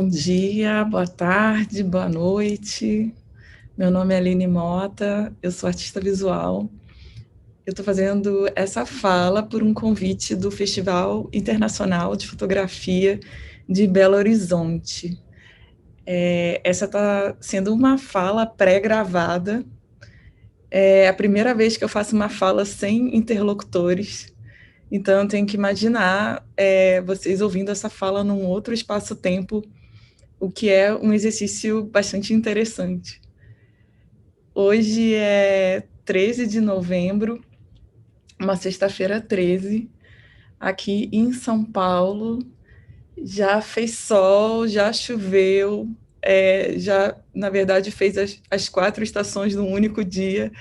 Bom dia, boa tarde, boa noite. Meu nome é Aline Mota, eu sou artista visual. Eu estou fazendo essa fala por um convite do Festival Internacional de Fotografia de Belo Horizonte. Essa está sendo uma fala pré-gravada. É a primeira vez que eu faço uma fala sem interlocutores. Então, eu tenho que imaginar vocês ouvindo essa fala num outro espaço-tempo, o que é um exercício bastante interessante. Hoje é 13 de novembro, uma sexta-feira 13, aqui em São Paulo. Já fez sol, já choveu, já, na verdade, fez as 4 estações num único dia.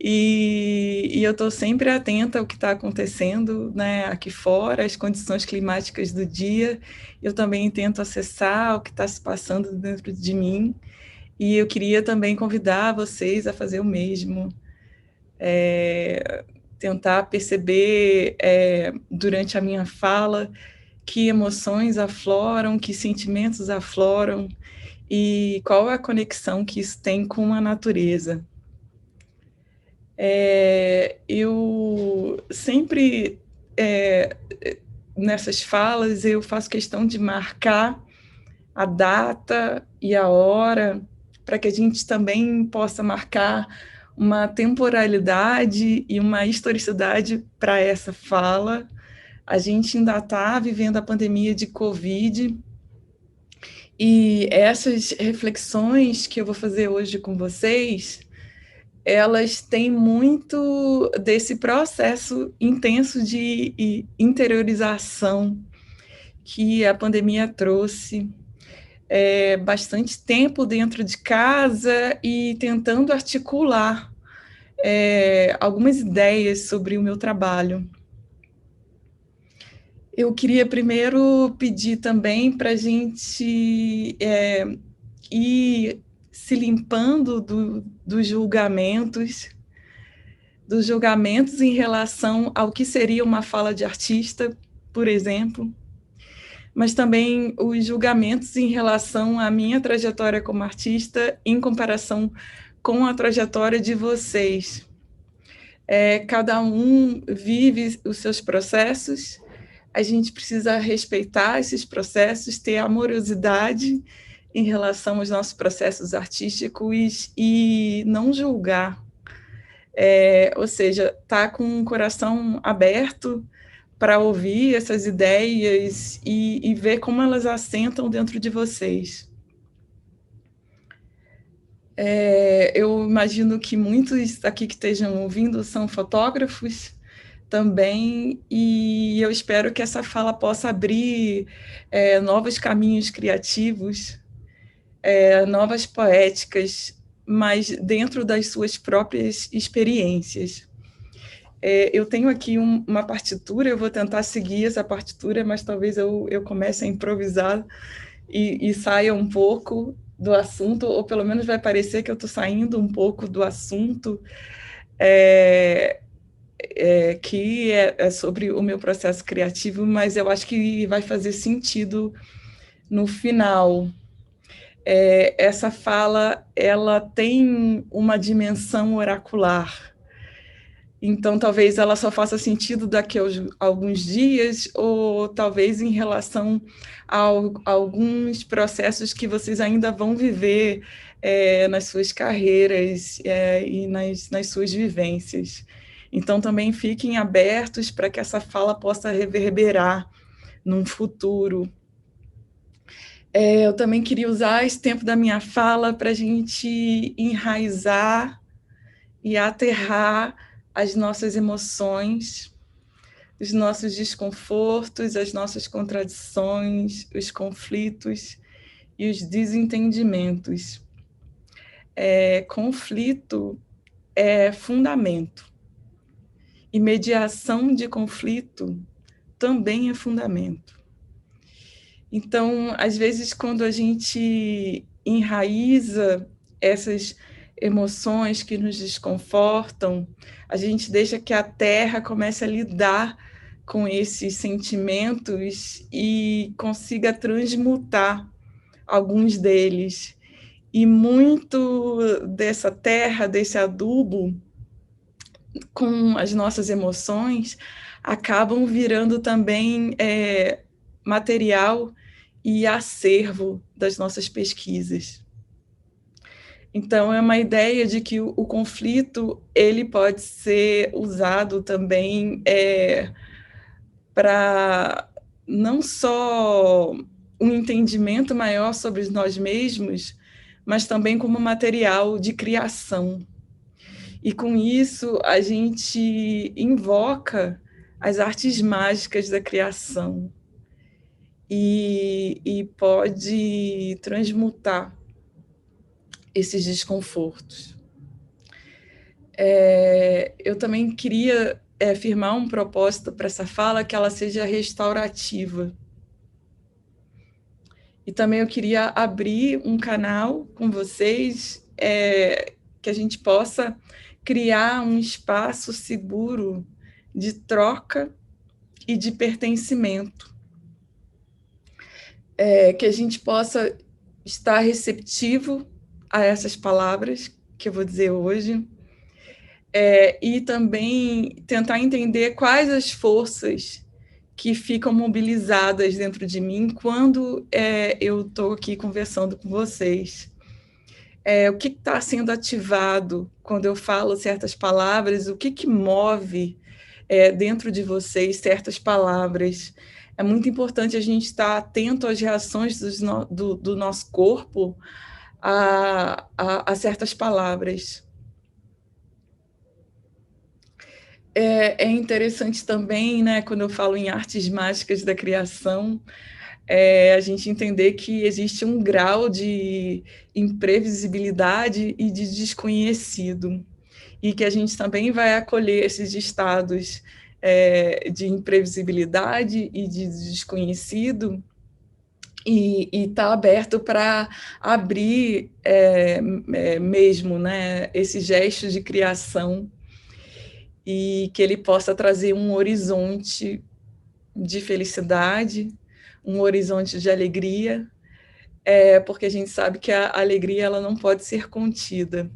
E eu estou sempre atenta ao que está acontecendo, né, aqui fora, as condições climáticas do dia. Eu também tento acessar o que está se passando dentro de mim. E eu queria também convidar vocês a fazer o mesmo. Tentar perceber, durante a minha fala, que emoções afloram, que sentimentos afloram e qual é a conexão que isso tem com a natureza. Eu sempre, nessas falas, eu faço questão de marcar a data e a hora, para que a gente também possa marcar uma temporalidade e uma historicidade para essa fala. A gente ainda está vivendo a pandemia de Covid, e essas reflexões que eu vou fazer hoje com vocês, elas têm muito desse processo intenso de interiorização que a pandemia trouxe. Bastante tempo dentro de casa e tentando articular algumas ideias sobre o meu trabalho. Eu queria primeiro pedir também para a gente ir se limpando dos julgamentos em relação ao que seria uma fala de artista, por exemplo, mas também os julgamentos em relação à minha trajetória como artista em comparação com a trajetória de vocês. Cada um vive os seus processos, a gente precisa respeitar esses processos, ter amorosidade em relação aos nossos processos artísticos e não julgar. Ou seja, estar com o coração aberto para ouvir essas ideias e ver como elas assentam dentro de vocês. Eu imagino que muitos aqui que estejam ouvindo são fotógrafos também, e eu espero que essa fala possa abrir novos caminhos criativos, novas poéticas, mas dentro das suas próprias experiências. Eu tenho aqui uma partitura, eu vou tentar seguir essa partitura, mas talvez eu comece a improvisar e saia um pouco do assunto, ou pelo menos vai parecer que eu estou saindo um pouco do assunto, que é sobre o meu processo criativo, mas eu acho que vai fazer sentido no final. Essa fala, ela tem uma dimensão oracular. Então, talvez ela só faça sentido daqui a alguns dias, ou talvez em relação a alguns processos que vocês ainda vão viver nas suas carreiras e nas suas vivências. Então, também fiquem abertos para que essa fala possa reverberar num futuro. Eu também queria usar esse tempo da minha fala para a gente enraizar e aterrar as nossas emoções, os nossos desconfortos, as nossas contradições, os conflitos e os desentendimentos. Conflito é fundamento, e mediação de conflito também é fundamento. Então, às vezes, quando a gente enraiza essas emoções que nos desconfortam, a gente deixa que a terra comece a lidar com esses sentimentos e consiga transmutar alguns deles. E muito dessa terra, desse adubo, com as nossas emoções, acabam virando também material e acervo das nossas pesquisas. Então, é uma ideia de que o conflito ele pode ser usado também para não só um entendimento maior sobre nós mesmos, mas também como material de criação. E com isso, a gente invoca as artes mágicas da criação e pode transmutar esses desconfortos. Eu também queria firmar um propósito para essa fala, que ela seja restaurativa. E também eu queria abrir um canal com vocês, que a gente possa criar um espaço seguro de troca e de pertencimento. Que a gente possa estar receptivo a essas palavras que eu vou dizer hoje, e também tentar entender quais as forças que ficam mobilizadas dentro de mim quando eu estou aqui conversando com vocês. O que está sendo ativado quando eu falo certas palavras, o que move dentro de vocês certas palavras. É muito importante a gente estar atento às reações do nosso corpo a certas palavras. É interessante também, né, quando eu falo em artes mágicas da criação, a gente entender que existe um grau de imprevisibilidade e de desconhecido, e que a gente também vai acolher esses estados de imprevisibilidade e de desconhecido, e está aberto para abrir mesmo, né, esse gesto de criação, e que ele possa trazer um horizonte de felicidade, um horizonte de alegria, porque a gente sabe que a alegria ela não pode ser contida.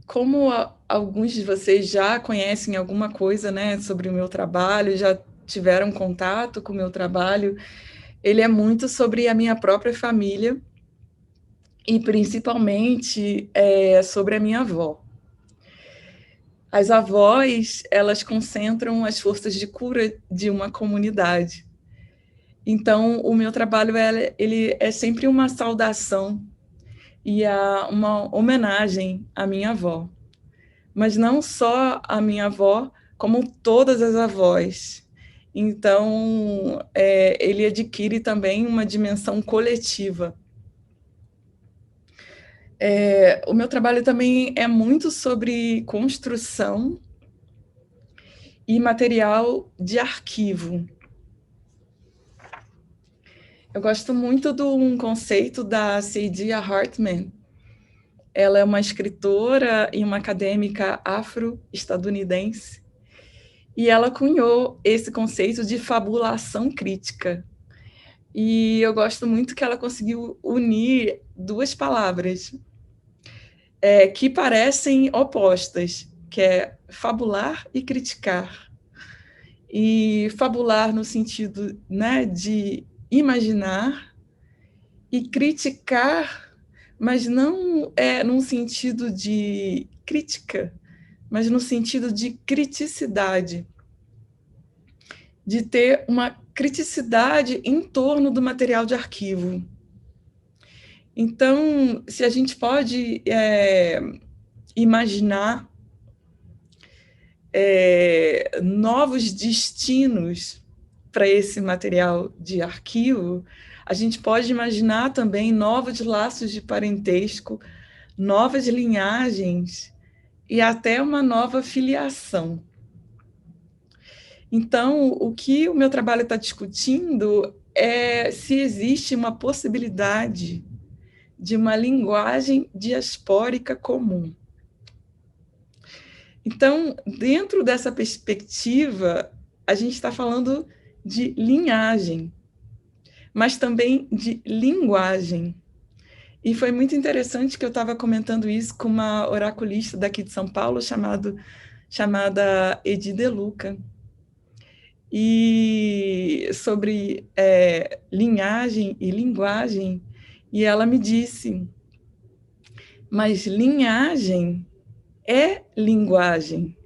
Como alguns de vocês já conhecem alguma coisa, né, sobre o meu trabalho, já tiveram contato com o meu trabalho, ele é muito sobre a minha própria família e principalmente sobre a minha avó. As avós, elas concentram as forças de cura de uma comunidade. Então, o meu trabalho ele é sempre uma saudação e uma homenagem à minha avó. Mas não só a minha avó, como todas as avós. Então, ele adquire também uma dimensão coletiva. O meu trabalho também é muito sobre construção e material de arquivo. Eu gosto muito de um conceito da Saidiya Hartman. Ela é uma escritora e uma acadêmica afro-estadunidense, e ela cunhou esse conceito de fabulação crítica. E eu gosto muito que ela conseguiu unir duas palavras que parecem opostas, que é fabular e criticar. E fabular no sentido, né, de imaginar, e criticar, mas não num sentido de crítica, mas no sentido de criticidade, de ter uma criticidade em torno do material de arquivo. Então, se a gente pode imaginar novos destinos para esse material de arquivo, a gente pode imaginar também novos laços de parentesco, novas linhagens e até uma nova filiação. Então, o que o meu trabalho está discutindo é se existe uma possibilidade de uma linguagem diaspórica comum. Então, dentro dessa perspectiva, a gente está falando de linhagem, mas também de linguagem. E foi muito interessante que eu estava comentando isso com uma oraculista daqui de São Paulo, chamada Edi De Luca, e sobre linhagem e linguagem, e ela me disse, mas linhagem é linguagem.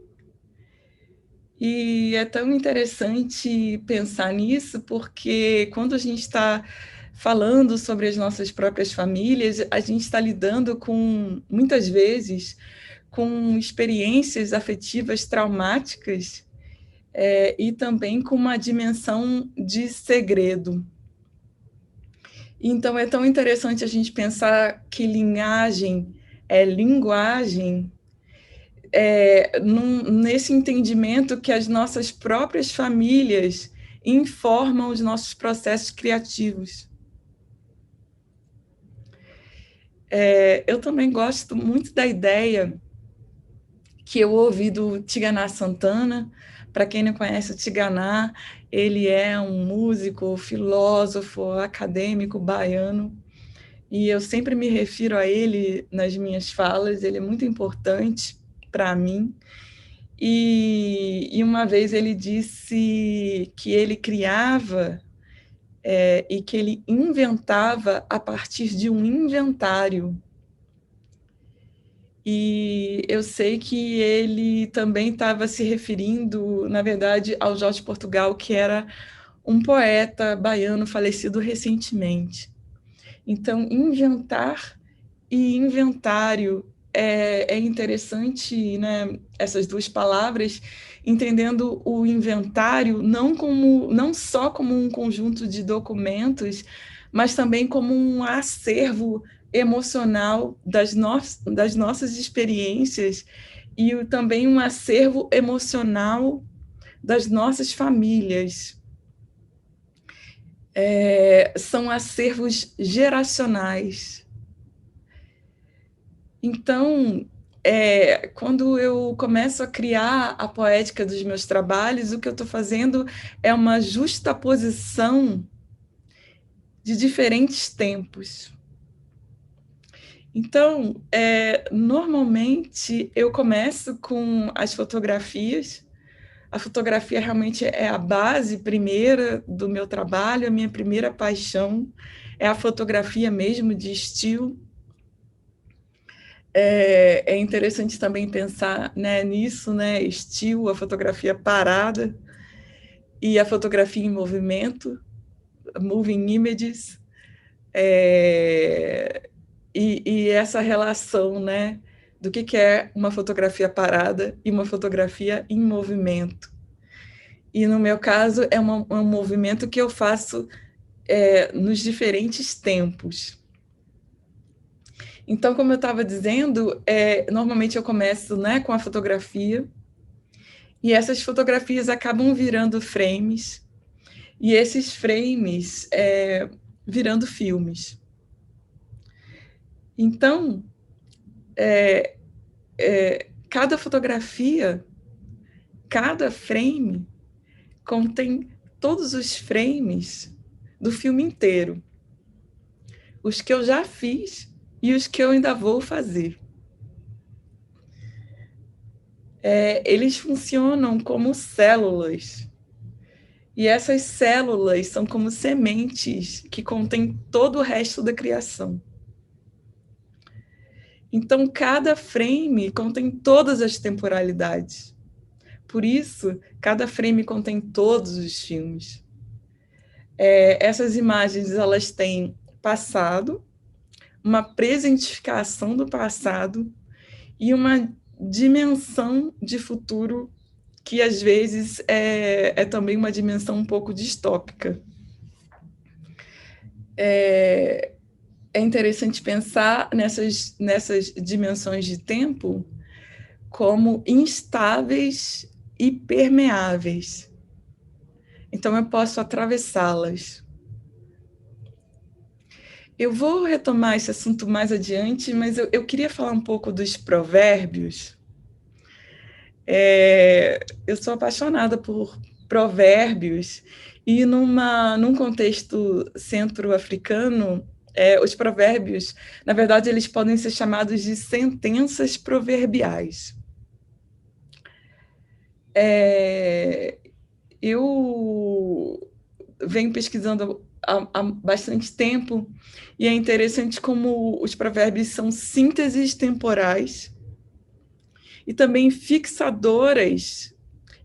E é tão interessante pensar nisso, porque quando a gente está falando sobre as nossas próprias famílias, a gente está lidando com, muitas vezes, com experiências afetivas traumáticas e também com uma dimensão de segredo. Então, é tão interessante a gente pensar que linhagem é linguagem, nesse entendimento que as nossas próprias famílias informam os nossos processos criativos. Eu também gosto muito da ideia que eu ouvi do Tigana Santana. Para quem não conhece o Tigana, ele é um músico, filósofo, acadêmico baiano, e eu sempre me refiro a ele nas minhas falas, ele é muito importante para mim. E uma vez ele disse que ele criava e que ele inventava a partir de um inventário. E eu sei que ele também estava se referindo, na verdade, ao Jorge Portugal, que era um poeta baiano falecido recentemente. Então, inventar e inventário é interessante, né, essas duas palavras, entendendo o inventário não só como um conjunto de documentos, mas também como um acervo emocional das nossas experiências e também um acervo emocional das nossas famílias. São acervos geracionais. Então, quando eu começo a criar a poética dos meus trabalhos, o que eu estou fazendo é uma justaposição de diferentes tempos. Então, normalmente eu começo com as fotografias. A fotografia realmente é a base primeira do meu trabalho, a minha primeira paixão é a fotografia mesmo de estilo. É interessante também pensar, né, nisso, né, estilo, a fotografia parada e a fotografia em movimento, moving images, e essa relação, né, do que é uma fotografia parada e uma fotografia em movimento. E no meu caso é um movimento que eu faço nos diferentes tempos. Então, como eu estava dizendo, normalmente eu começo, né, com a fotografia, e essas fotografias acabam virando frames, e esses frames virando filmes. Então, cada fotografia, cada frame, contém todos os frames do filme inteiro. Os que eu já fiz e os que eu ainda vou fazer. Eles funcionam como células. E essas células são como sementes que contêm todo o resto da criação. Então, cada frame contém todas as temporalidades. Por isso, cada frame contém todos os filmes. Essas imagens, elas têm passado, uma presentificação do passado e uma dimensão de futuro que, às vezes, é também uma dimensão um pouco distópica. É interessante pensar nessas dimensões de tempo como instáveis e permeáveis. Então, eu posso atravessá-las. Eu vou retomar esse assunto mais adiante, mas eu queria falar um pouco dos provérbios. Eu sou apaixonada por provérbios, e num contexto centro-africano, os provérbios, na verdade, eles podem ser chamados de sentenças proverbiais. Eu venho pesquisando há bastante tempo, e é interessante como os provérbios são sínteses temporais e também fixadoras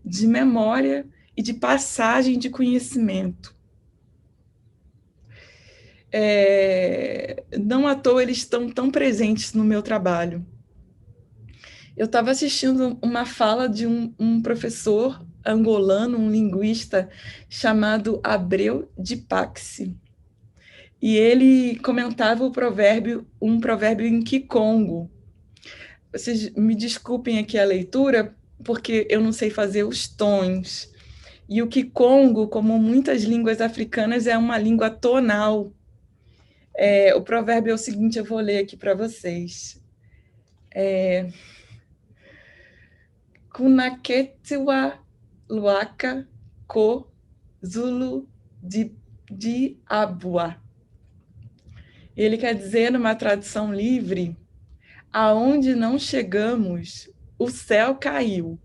de memória e de passagem de conhecimento. Não à toa eles estão tão presentes no meu trabalho. Eu estava assistindo uma fala de um professor angolano, um linguista, chamado Abreu de Paxi. E ele comentava um provérbio em Kikongo. Vocês me desculpem aqui a leitura, porque eu não sei fazer os tons. E o Kikongo, como muitas línguas africanas, é uma língua tonal. O provérbio é o seguinte, eu vou ler aqui para vocês. Kunaketiwa luaka ko zulu de abua. Ele quer dizer, numa tradução livre, aonde não chegamos, o céu caiu.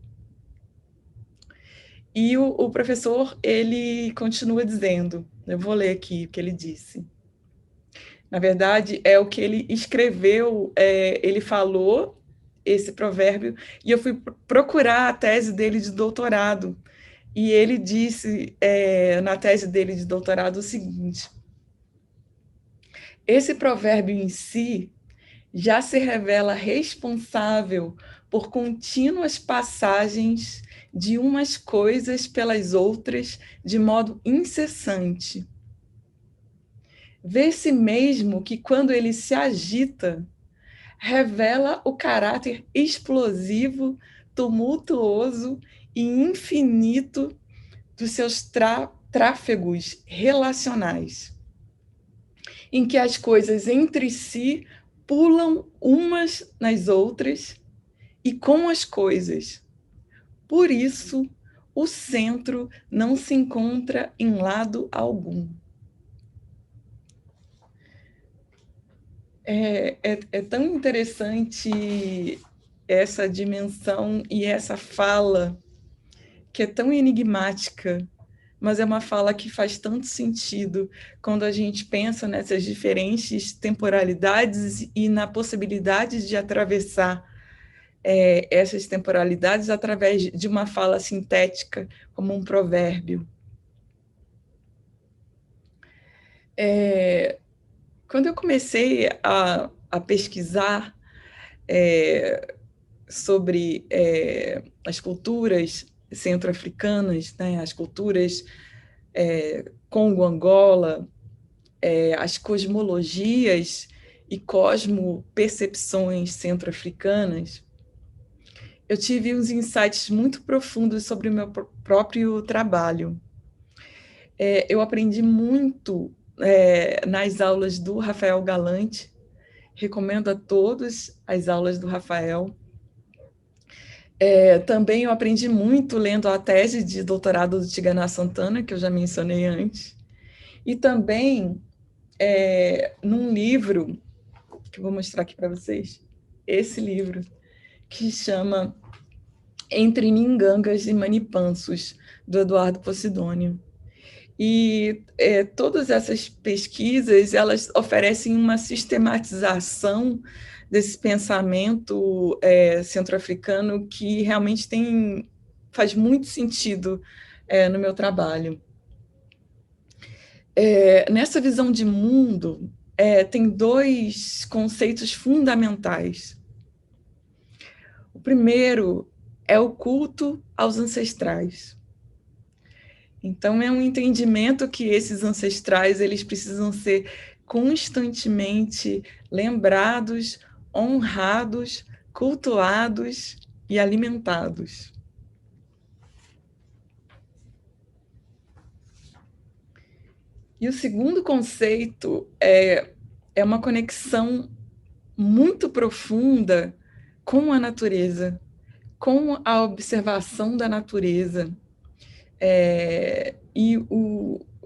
E o professor, ele continua dizendo, eu vou ler aqui o que ele disse. Na verdade, é o que ele escreveu, ele falou esse provérbio, e eu fui procurar a tese dele de doutorado, e ele disse, na tese dele de doutorado, o seguinte: esse provérbio em si já se revela responsável por contínuas passagens de umas coisas pelas outras de modo incessante. Vê-se mesmo que, quando ele se agita, revela o caráter explosivo, tumultuoso e infinito dos seus tráfegos relacionais, em que as coisas entre si pulam umas nas outras e com as coisas. Por isso, o centro não se encontra em lado algum. É tão interessante essa dimensão e essa fala, que é tão enigmática, mas é uma fala que faz tanto sentido quando a gente pensa nessas diferentes temporalidades e na possibilidade de atravessar essas temporalidades através de uma fala sintética, como um provérbio. Quando eu comecei a pesquisar sobre as culturas centro-africanas, né, as culturas Congo-Angola, as cosmologias e cosmopercepções centro-africanas, eu tive uns insights muito profundos sobre o meu próprio trabalho. Eu aprendi muito nas aulas do Rafael Galante, recomendo a todos as aulas do Rafael. Também eu aprendi muito lendo a tese de doutorado do Tigana Santana, que eu já mencionei antes, e também num livro, que eu vou mostrar aqui para vocês, esse livro, que chama Entre Ningangas e Manipansos, do Eduardo Posidônio. E todas essas pesquisas, elas oferecem uma sistematização desse pensamento centro-africano que realmente faz muito sentido no meu trabalho. Nessa visão de mundo, tem dois conceitos fundamentais. O primeiro é o culto aos ancestrais. Então, é um entendimento que esses ancestrais eles precisam ser constantemente lembrados, honrados, cultuados e alimentados. E o segundo conceito é uma conexão muito profunda com a natureza, com a observação da natureza,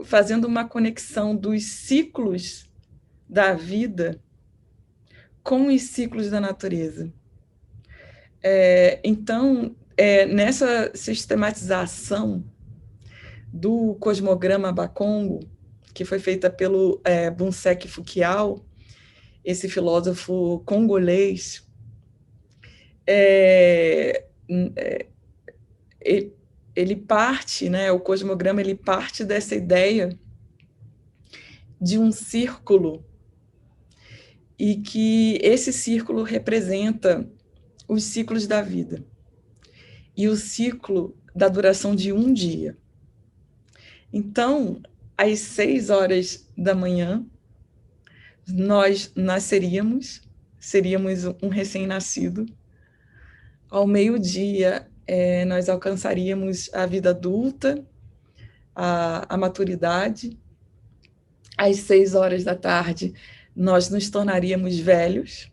fazendo uma conexão dos ciclos da vida com os ciclos da natureza. Então, nessa sistematização do cosmograma Bakongo, que foi feita pelo Bunsek Fukiao, esse filósofo congolês, ele parte, né, o cosmograma ele parte dessa ideia de um círculo, e que esse círculo representa os ciclos da vida e o ciclo da duração de um dia. Então, às 6 horas da manhã, nós seríamos um recém-nascido. Ao meio-dia, nós alcançaríamos a vida adulta, a maturidade. Às 6 horas da tarde, nós nos tornaríamos velhos.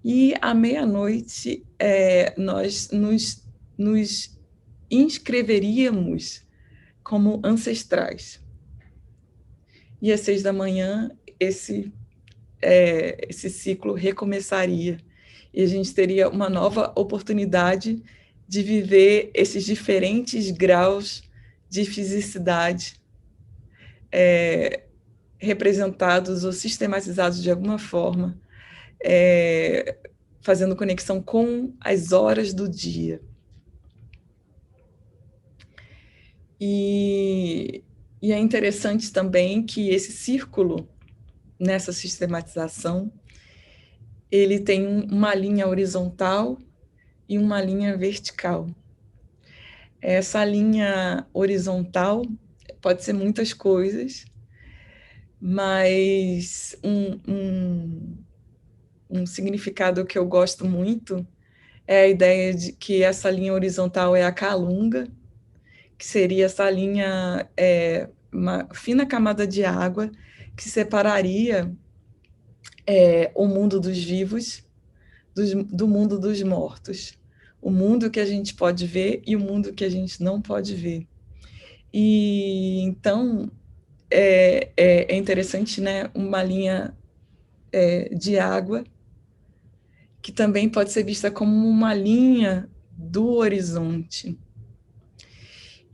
E à meia-noite, nós nos inscreveríamos como ancestrais. E às 6 da manhã, esse ciclo recomeçaria. E a gente teria uma nova oportunidade de viver esses diferentes graus de fisicidade representados ou sistematizados de alguma forma, fazendo conexão com as horas do dia. E é interessante também que esse círculo, nessa sistematização, ele tem uma linha horizontal e uma linha vertical. Essa linha horizontal pode ser muitas coisas, mas um significado que eu gosto muito é a ideia de que essa linha horizontal é a Kalunga, que seria essa linha, uma fina camada de água que separaria o mundo dos vivos do mundo dos mortos, o mundo que a gente pode ver e o mundo que a gente não pode ver. E então é interessante, né, uma linha de água que também pode ser vista como uma linha do horizonte.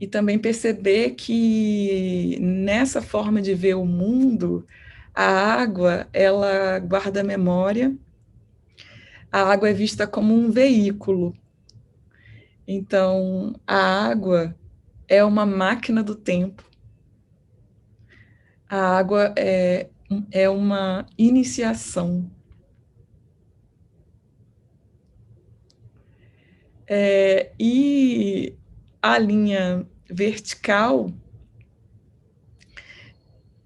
E também perceber que nessa forma de ver o mundo, a água, ela guarda memória, a água é vista como um veículo. Então, a água é uma máquina do tempo. A água é uma iniciação. E a linha vertical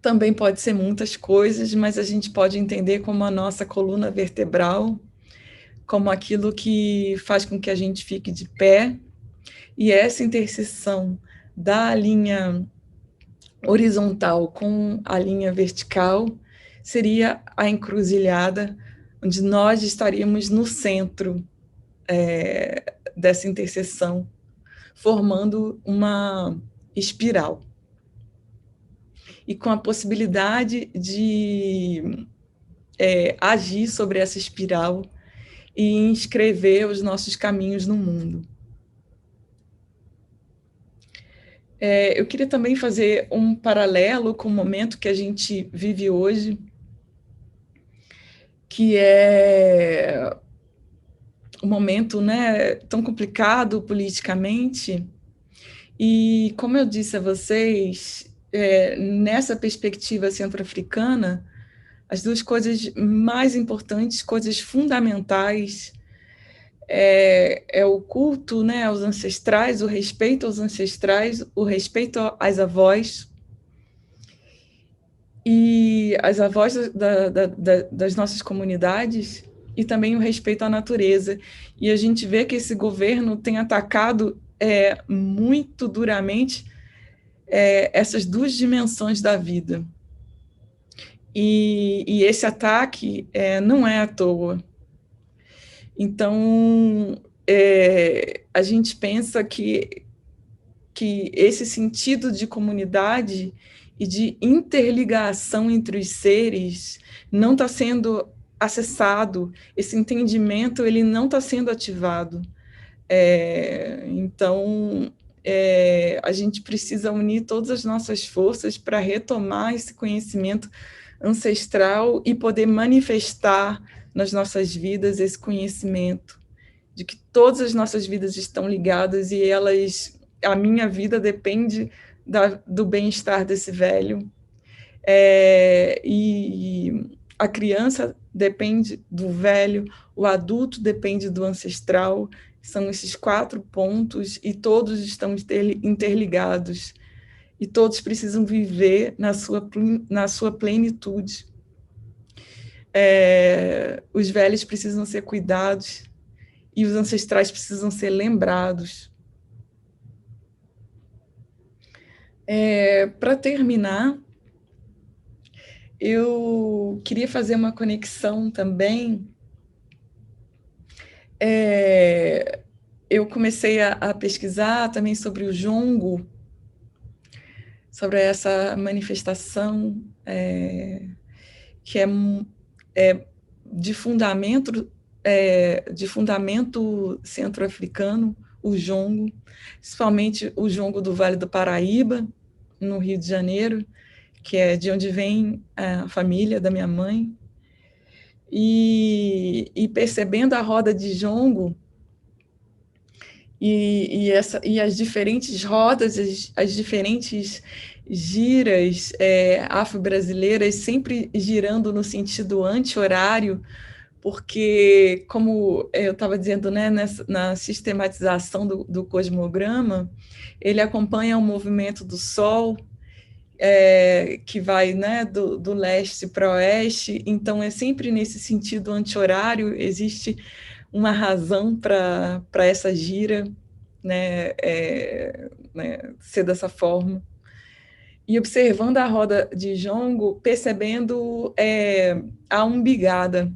também pode ser muitas coisas, mas a gente pode entender como a nossa coluna vertebral, como aquilo que faz com que a gente fique de pé, e essa interseção da linha horizontal com a linha vertical seria a encruzilhada, onde nós estaríamos no centro dessa interseção, formando uma espiral. E com a possibilidade de agir sobre essa espiral e inscrever os nossos caminhos no mundo. Eu queria também fazer um paralelo com o momento que a gente vive hoje, que é um momento, né, tão complicado politicamente, e como eu disse a vocês, nessa perspectiva centro-africana, as duas coisas mais importantes, coisas fundamentais, é o culto, né, aos ancestrais, o respeito aos ancestrais, o respeito às avós, e as avós das nossas comunidades, e também o respeito à natureza. E a gente vê que esse governo tem atacado muito duramente essas duas dimensões da vida. E esse ataque não é à toa. Então, a gente pensa que esse sentido de comunidade e de interligação entre os seres não está sendo acessado, esse entendimento ele não está sendo ativado. Então, a gente precisa unir todas as nossas forças para retomar esse conhecimento ancestral e poder manifestar nas nossas vidas esse conhecimento de que todas as nossas vidas estão ligadas e a minha vida depende do bem-estar desse velho, e a criança depende do velho, o adulto depende do ancestral. São esses 4 pontos e todos estão interligados e todos precisam viver na sua plenitude. Os velhos precisam ser cuidados e os ancestrais precisam ser lembrados. Para terminar, eu queria fazer uma conexão também. Eu comecei a pesquisar também sobre o jongo, sobre essa manifestação que é de fundamento centro-africano, o jongo, principalmente o jongo do Vale do Paraíba, no Rio de Janeiro, que é de onde vem a família da minha mãe, e percebendo a roda de jongo e as diferentes rodas, as diferentes giras afro-brasileiras, sempre girando no sentido anti-horário, porque, como eu estava dizendo, né, na sistematização do cosmograma, ele acompanha o movimento do Sol, que vai, né, do leste para o oeste, então é sempre nesse sentido anti-horário, existe uma razão para essa gira, né, ser dessa forma. E observando a roda de jongo, percebendo a umbigada.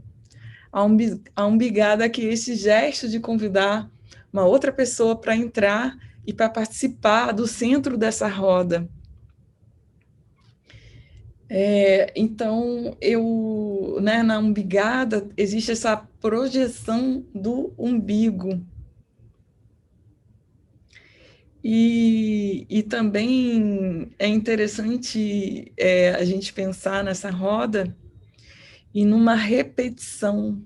A umbigada, que é esse gesto de convidar uma outra pessoa para entrar e para participar do centro dessa roda. Então, na umbigada, existe essa projeção do umbigo. E também é interessante a gente pensar nessa roda e numa repetição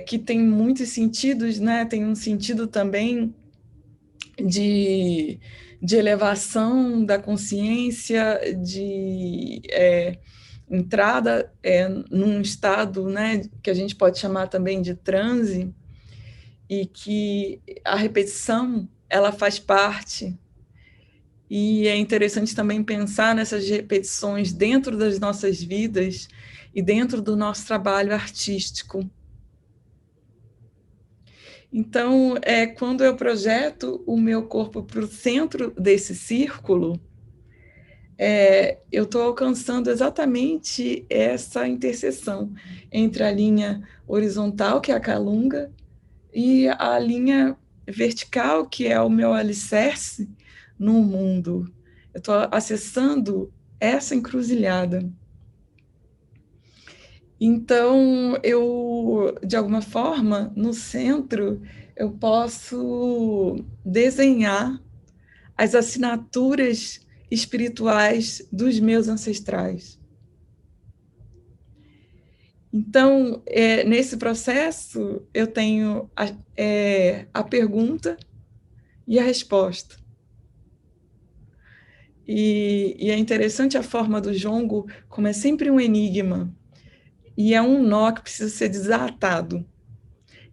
que tem muitos sentidos, né? Tem um sentido também de elevação da consciência, de entrada num estado, né, que a gente pode chamar também de transe, e que a repetição ela faz parte. E é interessante também pensar nessas repetições dentro das nossas vidas e dentro do nosso trabalho artístico. Então, quando eu projeto o meu corpo para o centro desse círculo, eu estou alcançando exatamente essa interseção entre a linha horizontal, que é a calunga, e a linha vertical, que é o meu alicerce no mundo. Eu estou acessando essa encruzilhada. Então, de alguma forma, no centro, eu posso desenhar as assinaturas espirituais dos meus ancestrais. Então, nesse processo, eu tenho a pergunta e a resposta. E é interessante a forma do jongo, como é sempre um enigma, e é um nó que precisa ser desatado.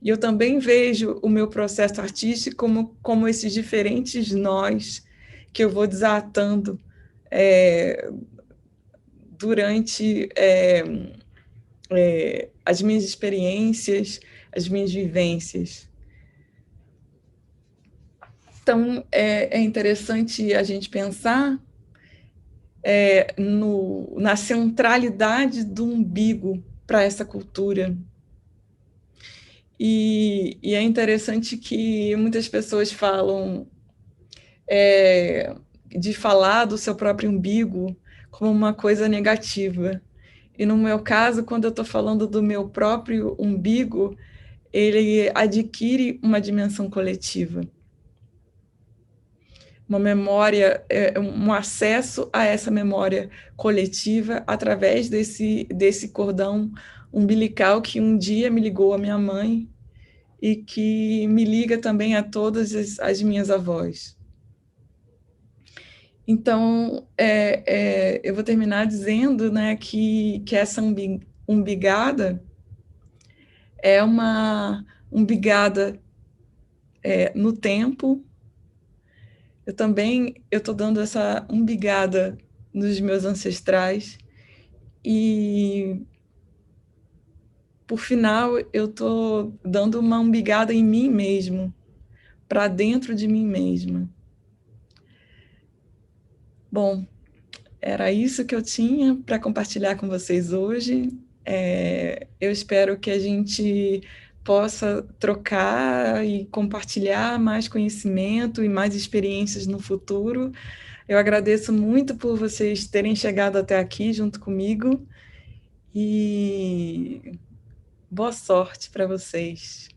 E eu também vejo o meu processo artístico como esses diferentes nós que eu vou desatando durante as minhas experiências, as minhas vivências. Então, é interessante a gente pensar na centralidade do umbigo para essa cultura. E é interessante que muitas pessoas falam de falar do seu próprio umbigo como uma coisa negativa. E no meu caso, quando eu estou falando do meu próprio umbigo, ele adquire uma dimensão coletiva, uma memória, um acesso a essa memória coletiva através desse cordão umbilical que um dia me ligou à minha mãe e que me liga também a todas as minhas avós. Então, eu vou terminar dizendo, né, que essa umbigada é uma umbigada no tempo. Eu também estou dando essa umbigada nos meus ancestrais e, por final, eu estou dando uma umbigada em mim mesmo, para dentro de mim mesma. Bom, era isso que eu tinha para compartilhar com vocês hoje. Eu espero que a gente possa trocar e compartilhar mais conhecimento e mais experiências no futuro. Eu agradeço muito por vocês terem chegado até aqui junto comigo e boa sorte para vocês.